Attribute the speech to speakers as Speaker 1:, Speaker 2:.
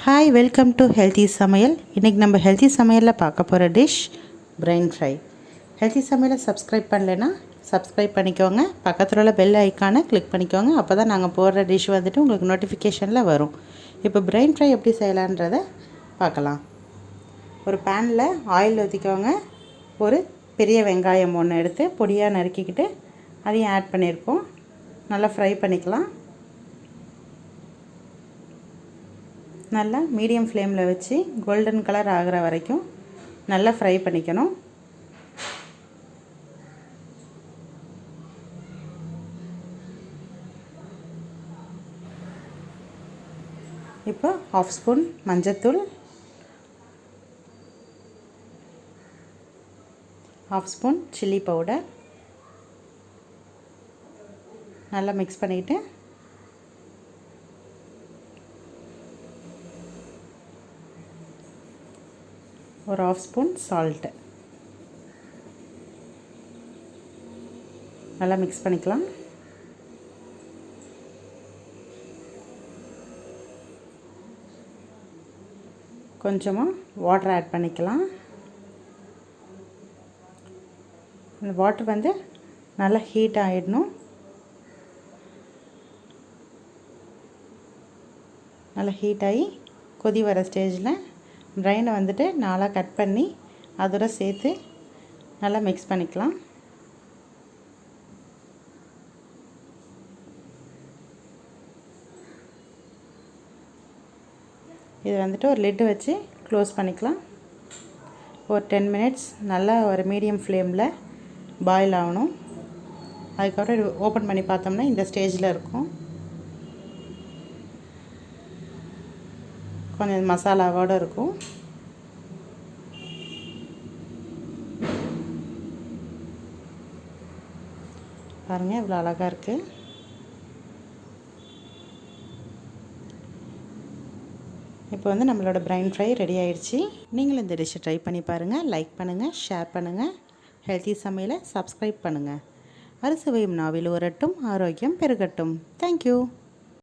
Speaker 1: Hi, welcome to Healthy Samayal. இன்றைக்கி நம்ம healthy சமையலில் பார்க்க போகிற டிஷ் பிரெயின் ஃப்ரை. ஹெல்த்தி சமையலை சப்ஸ்கிரைப் பண்ணலைன்னா சப்ஸ்கிரைப் பண்ணிக்கோங்க. பக்கத்தில் உள்ள பெல் ஐக்கானை கிளிக் பண்ணிக்கோங்க. அப்போ தான் நாங்கள் போடுற டிஷ் வந்துட்டு உங்களுக்கு நோட்டிஃபிகேஷனில் வரும். இப்போ பிரெயின் ஃப்ரை எப்படி செய்யலான்றதை பார்க்கலாம். ஒரு பேனில் ஆயில் ஊற்றிக்கோங்க. ஒரு பெரிய வெங்காயம் ஒன்று எடுத்து பொடியாக நறுக்கிக்கிட்டு அதையும் ஆட் பண்ணியிருக்கோம். நல்லா ஃப்ரை பண்ணிக்கலாம். நல்லா மீடியம் ஃப்ளேமில் வச்சு கோல்டன் கலர் ஆகிற வரைக்கும் நல்லா ஃப்ரை பண்ணிக்கணும். இப்போ 1/2 ஸ்பூன் மஞ்சத்தூள், 1/2 ஸ்பூன் சில்லி பவுடர் நல்லா மிக்ஸ் பண்ணிவிட்டு ஒரு 1/2 ஸ்பூன் சால்ட்டு நல்லா மிக்ஸ் பண்ணிக்கலாம். கொஞ்சமாக வாட்டர் ஆட் பண்ணிக்கலாம். அந்த வாட்டர் வந்து நல்லா ஹீட் ஆகிடணும். நல்லா ஹீட் ஆகி கொதி வர ஸ்டேஜில் பிரெயினை வந்துட்டு நாளாக கட் பண்ணி அதோட சேர்த்து நல்லா மிக்ஸ் பண்ணிக்கலாம். இது வந்துட்டு ஒரு லிட்டு வச்சு க்ளோஸ் பண்ணிக்கலாம். ஒரு 10 மினிட்ஸ் நல்லா ஒரு மீடியம் ஃப்ளேமில் பாயில் ஆகணும். அதுக்கப்புறம் இது ஓப்பன் பண்ணி பார்த்தோம்னா இந்த ஸ்டேஜில் இருக்கும். கொஞ்சம் மசாலாவோடு இருக்கும். பாருங்கள் இவ்வளோ அழகாக இருக்குது. இப்போ வந்து நம்மளோட பிரெயின் ஃப்ரை ரெடி ஆயிடுச்சு. நீங்களும் இந்த டிஷ்ஷை ட்ரை பண்ணி பாருங்கள். லைக் பண்ணுங்கள், ஷேர் பண்ணுங்கள். ஹெல்த்தி சமையலை சப்ஸ்கிரைப் பண்ணுங்கள். அறுசுவையும் நாவில் ஊறட்டும், ஆரோக்கியம் பெருகட்டும். தேங்க்யூ.